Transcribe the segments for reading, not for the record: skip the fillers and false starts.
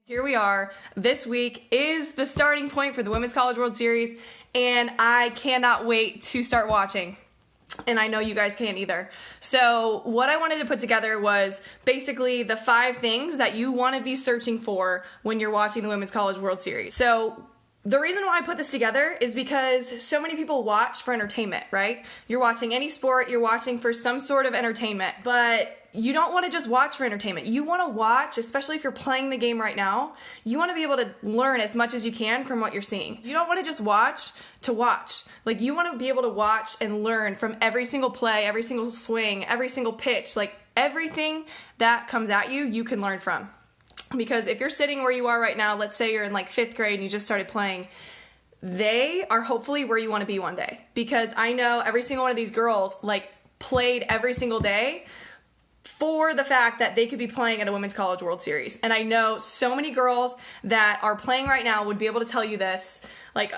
Here we are. This week is the starting point for the Women's College World Series, and I cannot wait to start watching. And I know you guys can't either. So what I wanted to put together was basically the 5 things that you want to be searching for when you're watching the Women's College World Series. So the reason why I put this together is because so many people watch for entertainment, right? You're watching any sport, you're watching for some sort of entertainment, but you don't want to just watch for entertainment. You want to watch, especially if you're playing the game right now, you want to be able to learn as much as you can from what you're seeing. You don't want to just watch to watch. Like, you want to be able to watch and learn from every single play, every single swing, every single pitch. Like, everything that comes at you, you can learn from. Because if you're sitting where you are right now, let's say you're in like 5th grade and you just started playing, they are hopefully where you want to be one day. Because I know every single one of these girls like played every single day for the fact that they could be playing at a Women's College World Series. And I know so many girls that are playing right now would be able to tell you this. Like,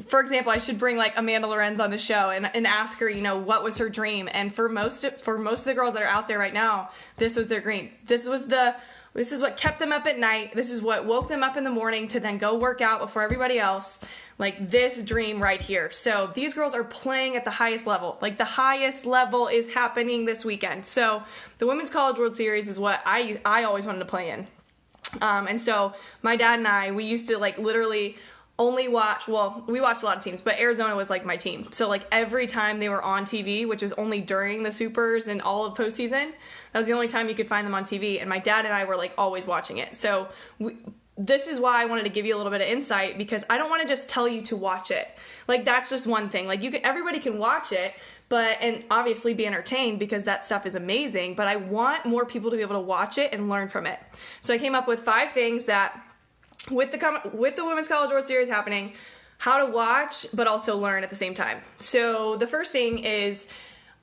for example, I should bring like Amanda Lorenz on the show and ask her, you know, what was her dream. And for most of the girls that are out there right now, this was their dream. This is what kept them up at night. This is what woke them up in the morning to then go work out before everybody else. Like, this dream right here. So these girls are playing at the highest level. Like, the highest level is happening this weekend. So the Women's College World Series is what I always wanted to play in. And so my dad and I, we used to like literally only watch, well, we watched a lot of teams, but Arizona was like my team. So like every time they were on TV, which is only during the Supers and all of postseason, that was the only time you could find them on TV. And my dad and I were like always watching it. So this is why I wanted to give you a little bit of insight, because I don't want to just tell you to watch it. Like, that's just one thing. Like, everybody can watch it, and obviously be entertained, because that stuff is amazing, but I want more people to be able to watch it and learn from it. So I came up with 5 things that with the Women's College World Series happening, how to watch but also learn at the same time. So the first thing is,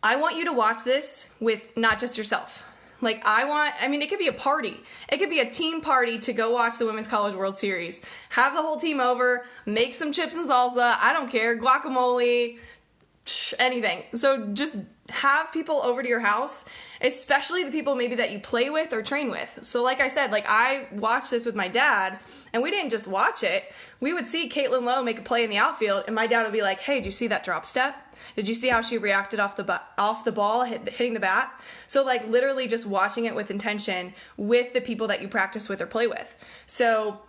I want you to watch this with not just yourself. Like, it could be a party. It could be a team party to go watch the Women's College World Series. Have the whole team over, make some chips and salsa, I don't care, guacamole, anything. So just have people over to your house, especially the people maybe that you play with or train with. So like I said, like, I watched this with my dad, and we didn't just watch it. We would see Caitlin Lowe make a play in the outfield, and my dad would be like, hey, did you see that drop step? Did you see how she reacted off the ball, hitting the bat? So like literally just watching it with intention with the people that you practice with or play with. So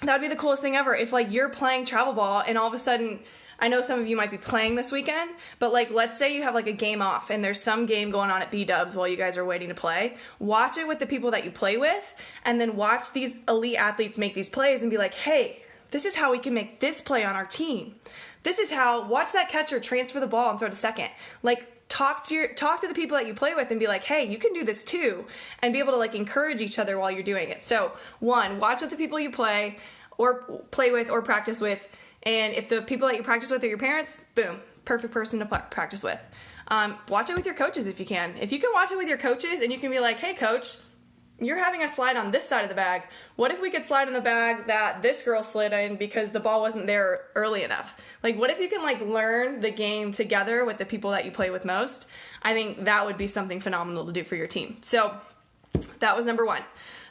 that would be the coolest thing ever. If like you're playing travel ball and all of a sudden, I know some of you might be playing this weekend, but like, let's say you have like a game off and there's some game going on at B-dubs while you guys are waiting to play. Watch it with the people that you play with, and then watch these elite athletes make these plays and be like, hey, this is how we can make this play on our team. This is how, watch that catcher transfer the ball and throw to second. Like, talk to the people that you play with and be like, hey, you can do this too, and be able to like encourage each other while you're doing it. So 1, watch with the people you play with or practice with. And if the people that you practice with are your parents, boom, perfect person to practice with. Watch it with your coaches if you can. If you can watch it with your coaches and you can be like, hey coach, you're having us slide on this side of the bag. What if we could slide in the bag that this girl slid in because the ball wasn't there early enough? Like, what if you can like learn the game together with the people that you play with most? I think that would be something phenomenal to do for your team. So that was number 1.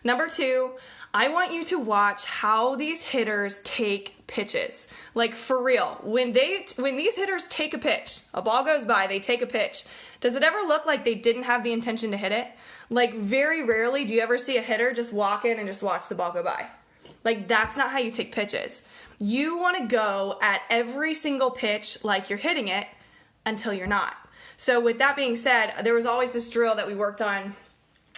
Number 2, I want you to watch how these hitters take pitches. Like, for real, when these hitters take a pitch, a ball goes by, they take a pitch, does it ever look like they didn't have the intention to hit it? Like, very rarely do you ever see a hitter just walk in and just watch the ball go by. Like, that's not how you take pitches. You want to go at every single pitch like you're hitting it until you're not. So with that being said, there was always this drill that we worked on.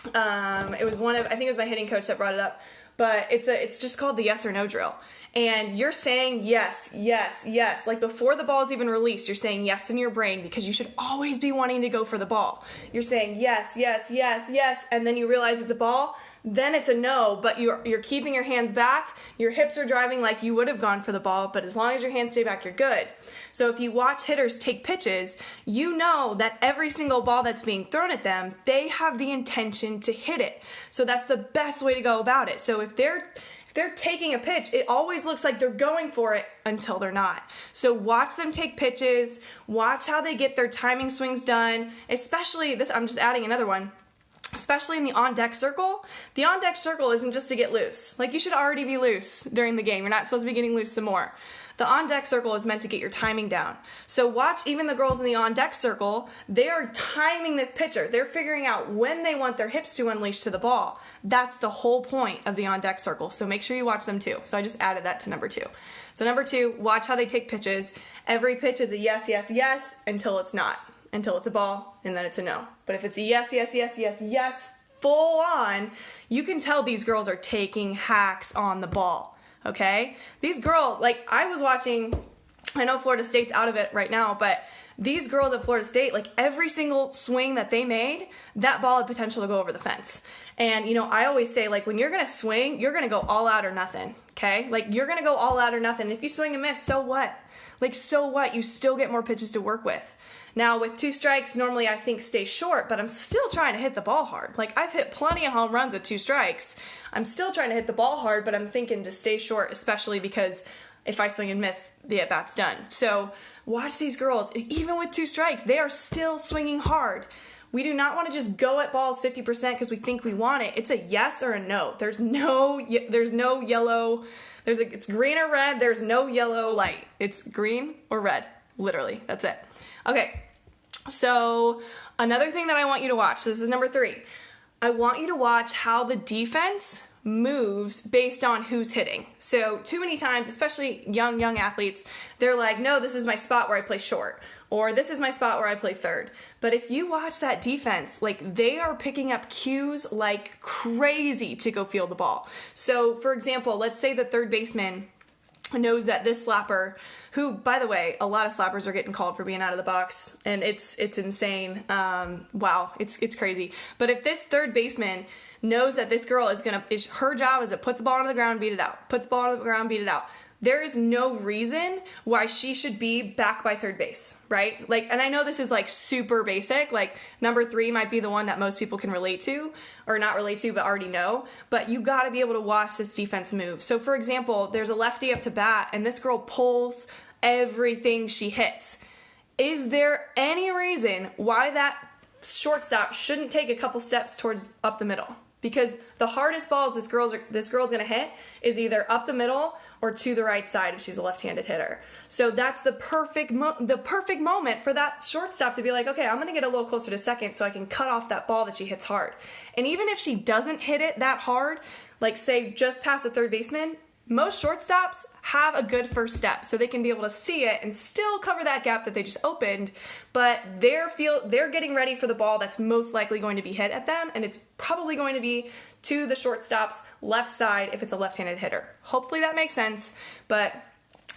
It was I think it was my hitting coach that brought it up, but it's just called the yes or no drill. And you're saying yes, yes, yes. Like, before the ball is even released, you're saying yes in your brain, because you should always be wanting to go for the ball. You're saying yes, yes, yes, yes, and then you realize it's a ball, then it's a no, but you're keeping your hands back, your hips are driving like you would have gone for the ball, but as long as your hands stay back, you're good. So if you watch hitters take pitches, you know that every single ball that's being thrown at them, they have the intention to hit it. So that's the best way to go about it. So if they're taking a pitch, it always looks like they're going for it until they're not. So watch them take pitches, watch how they get their timing swings done, especially this, I'm just adding another one. especially in the on-deck circle. The on-deck circle isn't just to get loose. Like, you should already be loose during the game. You're not supposed to be getting loose some more. The on-deck circle is meant to get your timing down. So watch even the girls in the on-deck circle, they are timing this pitcher. They're figuring out when they want their hips to unleash to the ball. That's the whole point of the on-deck circle. So make sure you watch them too. So I just added that to number 2. So number 2, watch how they take pitches. Every pitch is a yes, yes, yes until it's not. Until it's a ball, and then it's a no. But if it's a yes, yes, yes, yes, yes, full on, you can tell these girls are taking hacks on the ball, okay? These girls, like, I was watching, I know Florida State's out of it right now, but these girls at Florida State, like, every single swing that they made, that ball had potential to go over the fence. And, you know, I always say, like, when you're going to swing, you're going to go all out or nothing, okay? Like, you're going to go all out or nothing. If you swing and miss, so what? Like, so what? You still get more pitches to work with. Now, with 2 strikes, normally I think stay short, but I'm still trying to hit the ball hard. Like, I've hit plenty of home runs with 2 strikes. I'm still trying to hit the ball hard, but I'm thinking to stay short, especially because if I swing and miss, the at-bat's done. So watch these girls. Even with 2 strikes, they are still swinging hard. We do not want to just go at balls 50% because we think we want it. It's a yes or a no. There's no yellow. It's green or red. There's no yellow light. It's green or red. Literally, that's it. Okay, so another thing that I want you to watch, this is number 3. I want you to watch how the defense moves based on who's hitting. So too many times, especially young athletes, they're like, no, this is my spot where I play short, or this is my spot where I play third. But if you watch that defense, like, they are picking up cues like crazy to go field the ball. So for example, let's say the third baseman knows that this slapper, who, by the way, a lot of slappers are getting called for being out of the box, and it's insane. Wow, it's crazy. But if this third baseman knows that this girl her job is to put the ball on the ground, beat it out, put the ball on the ground, beat it out, there is no reason why she should be back by third base, right? Like, and I know this is like super basic, like number 3 might be the one that most people can relate to, or not relate to, but already know, but you gotta be able to watch this defense move. So for example, there's a lefty up to bat, and this girl pulls everything she hits. Is there any reason why that shortstop shouldn't take a couple steps towards up the middle? Because the hardest balls this girl's gonna hit is either up the middle or to the right side if she's a left-handed hitter. So that's the perfect moment for that shortstop to be like, okay, I'm gonna get a little closer to second so I can cut off that ball that she hits hard. And even if she doesn't hit it that hard, like say just past a third baseman, most shortstops have a good first step, so they can be able to see it and still cover that gap that they just opened, but they're getting ready for the ball that's most likely going to be hit at them, and it's probably going to be to the shortstop's left side if it's a left-handed hitter. Hopefully that makes sense, but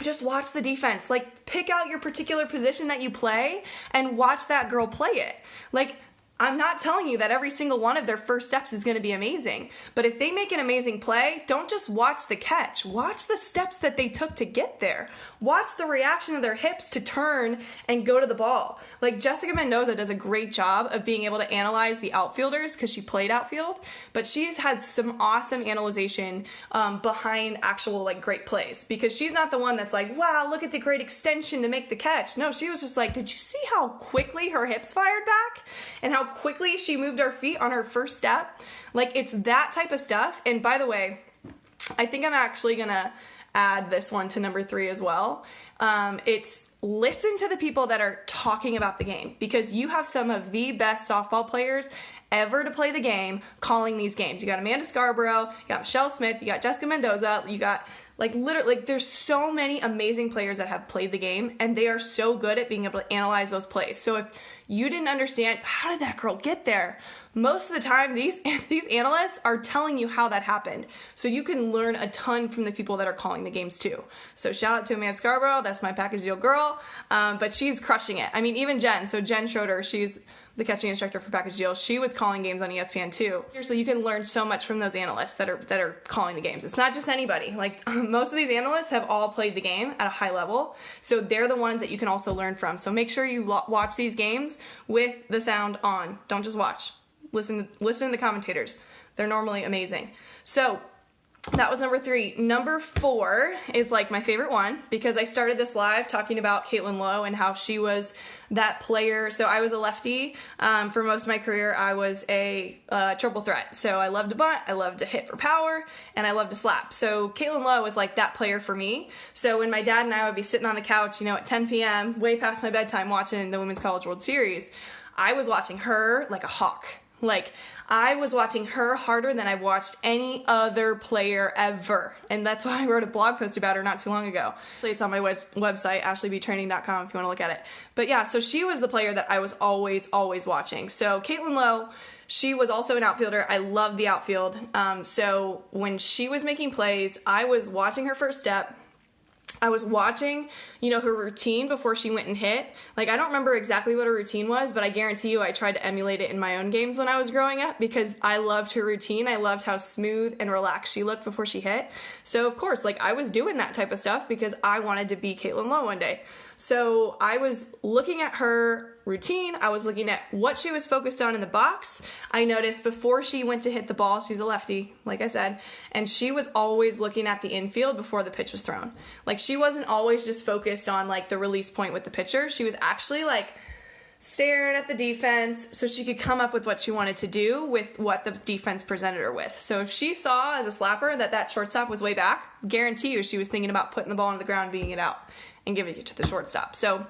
just watch the defense. Like, pick out your particular position that you play and watch that girl play it. Like, I'm not telling you that every single one of their first steps is going to be amazing, but if they make an amazing play, don't just watch the catch. Watch the steps that they took to get there. Watch the reaction of their hips to turn and go to the ball. Like, Jessica Mendoza does a great job of being able to analyze the outfielders because she played outfield, but she's had some awesome analyzation behind actual like great plays, because she's not the one that's like, wow, look at the great extension to make the catch. No, she was just like, did you see how quickly her hips fired back and how quickly she moved her feet on her first step? Like, it's that type of stuff. And by the way, I think I'm actually gonna add this one to number 3 as well. It's listen to the people that are talking about the game, because you have some of the best softball players ever to play the game calling these games. You got Amanda Scarborough, you got Michelle Smith, you got Jessica Mendoza, you got like literally, like, there's so many amazing players that have played the game, and they are so good at being able to analyze those plays. So if you didn't understand, how did that girl get there? Most of the time, these analysts are telling you how that happened. So you can learn a ton from the people that are calling the games too. So shout out to Amanda Scarborough, that's my package deal girl, but she's crushing it. I mean, even Jen, so Jen Schroeder, she's the catching instructor for Package Deal, she was calling games on ESPN too. Seriously, you can learn so much from those analysts that are calling the games. It's not just anybody. Like, most of these analysts have all played the game at a high level, so they're the ones that you can also learn from. So make sure you watch these games with the sound on. Don't just watch. Listen to the commentators. They're normally amazing. So That was number 3. Number 4 is like my favorite one because I started this live talking about Caitlin Lowe and how she was that player. So I was a lefty. For most of my career, I was a triple threat. So I loved to bunt, I loved to hit for power, and I loved to slap. So Caitlin Lowe was like that player for me. So when my dad and I would be sitting on the couch, at 10 p.m., way past my bedtime watching the Women's College World Series, I was watching her like a hawk. Like, I was watching her harder than I've watched any other player ever. And that's why I wrote a blog post about her not too long ago. So it's on my website, ashleybtraining.com, if you want to look at it. But yeah, so she was the player that I was always watching. So Caitlin Lowe, she was also an outfielder. I loved the outfield. So when she was making plays, I was watching her first step. I was watching, her routine before she went and hit. Like, I don't remember exactly what her routine was, but I guarantee you I tried to emulate it in my own games when I was growing up because I loved her routine. I loved how smooth and relaxed she looked before she hit. So, of course, I was doing that type of stuff because I wanted to be Caitlin Lowe one day. So I was looking at her routine. I was looking at what she was focused on in the box. I noticed before she went to hit the ball, she's a lefty, like I said, and she was always looking at the infield before the pitch was thrown. Like, she wasn't always just focused on the release point with the pitcher. She was actually staring at the defense so she could come up with what she wanted to do with what the defense presented her with. So if she saw as a slapper that shortstop was way back, guarantee you she was thinking about putting the ball on the ground, beating it out, and giving it to the shortstop. So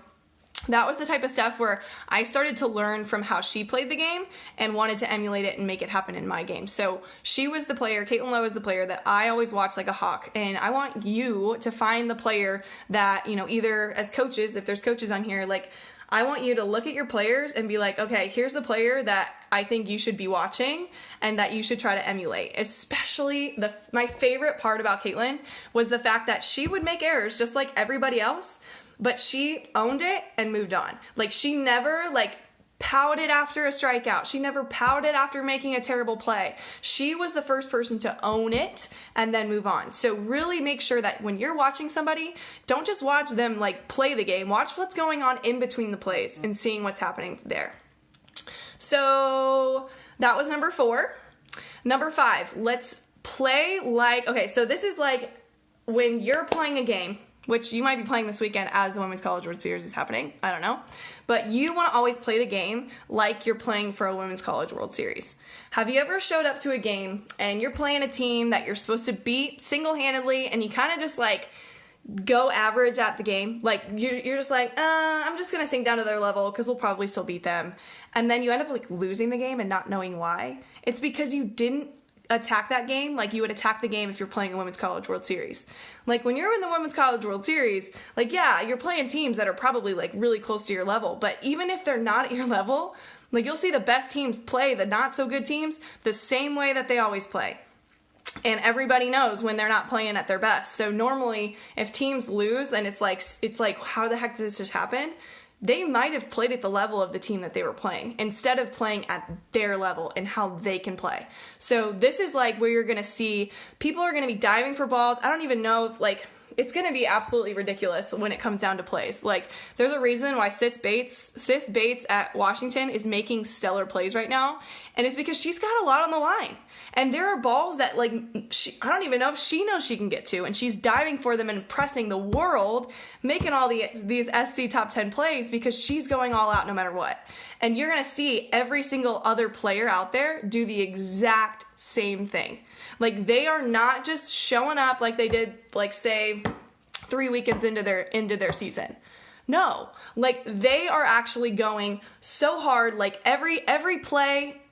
that was the type of stuff where I started to learn from how she played the game and wanted to emulate it and make it happen in my game. So she was the player, Caitlin Lowe is the player that I always watch like a hawk. And I want you to find the player that, either as coaches, if there's coaches on here, I want you to look at your players and be like, okay, here's the player that I think you should be watching and that you should try to emulate. Especially my favorite part about Caitlin was the fact that she would make errors just like everybody else, but she owned it and moved on. She never pouted after a strikeout. She never pouted after making a terrible play. She was the first person to own it and then move on. So really make sure that when you're watching somebody, don't just watch them play the game. Watch what's going on in between the plays and seeing what's happening there. So that was number 4. Number 5, let's play okay, so this is when you're playing a game, which you might be playing this weekend as the Women's College World Series is happening. I don't know. But you want to always play the game like you're playing for a Women's College World Series. Have you ever showed up to a game and you're playing a team that you're supposed to beat single-handedly and you kind of just go average at the game? You're just I'm just going to sink down to their level because we'll probably still beat them. And then you end up losing the game and not knowing why. It's because you didn't attack that game like you would attack the game if you're playing a Women's College World Series. When you're in the Women's College World Series, yeah, you're playing teams that are probably really close to your level, but even if they're not at your level, you'll see the best teams play the not so good teams the same way that they always play. And everybody knows when they're not playing at their best. So normally if teams lose and it's how the heck did this just happen? They might have played at the level of the team that they were playing instead of playing at their level and how they can play. So this is where you're going to see people are going to be diving for balls. I don't even know if it's going to be absolutely ridiculous when it comes down to plays. There's a reason why Sis Bates at Washington is making stellar plays right now, and it's because she's got a lot on the line. And there are balls that I don't even know if she knows she can get to, and she's diving for them and impressing the world, making all these SC top 10 plays because she's going all out no matter what. And you're going to see every single other player out there do the exact same thing. They are not just showing up like they did, say, 3 weekends into their season. No, they are actually going so hard. Every play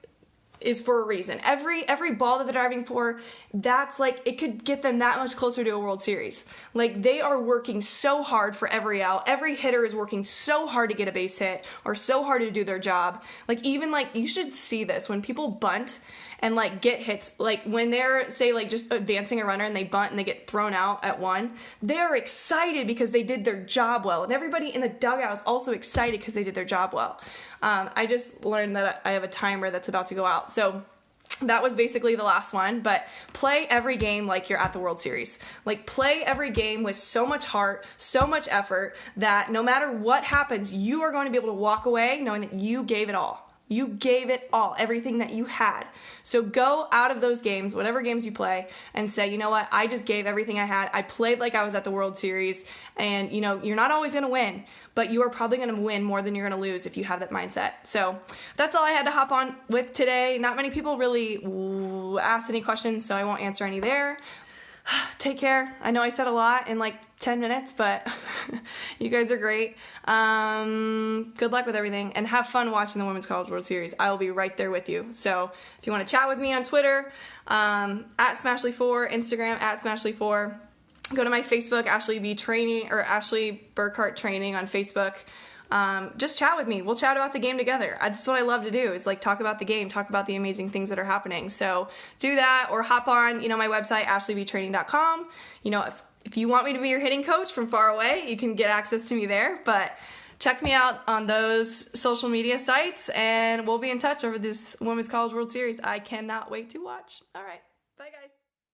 is for a reason. Every ball that they're driving for, that's it could get them that much closer to a World Series. They are working so hard for every out. Every hitter is working so hard to get a base hit or so hard to do their job. Even you should see this when people bunt and get hits, when they're say just advancing a runner and they bunt and they get thrown out at one, they're excited because they did their job well, and everybody in the dugout is also excited because they did their job well. I just learned that I have a timer that's about to go out, so that was basically the last one. But play every game like you're at the World Series. Play every game with so much heart, so much effort that no matter what happens, you are going to be able to walk away knowing that you gave it all. You gave it all, everything that you had. So go out of those games, whatever games you play, and say, you know what, I just gave everything I had. I played like I was at the World Series, and you know, you're not always going to win, but you are probably going to win more than you're going to lose if you have that mindset. So that's all I had to hop on with today. Not many people really asked any questions, so I won't answer any there. Take care. I know I said a lot in like 10 minutes, but you guys are great. Good luck with everything, and have fun watching the Women's College World Series. I will be right there with you. So if you want to chat with me on Twitter, at Smashley4, Instagram at Smashley4, go to my Facebook, Ashley B Training, or Ashley Burkhart Training on Facebook. Just chat with me. We'll chat about the game together. That's what I love to do, is like talk about the game, talk about the amazing things that are happening. So do that, or hop on, you know, my website, ashleybtraining.com. You know, if you want me to be your hitting coach from far away, you can get access to me there, but check me out on those social media sites, and we'll be in touch over this Women's College World Series. I cannot wait to watch. All right. Bye, guys.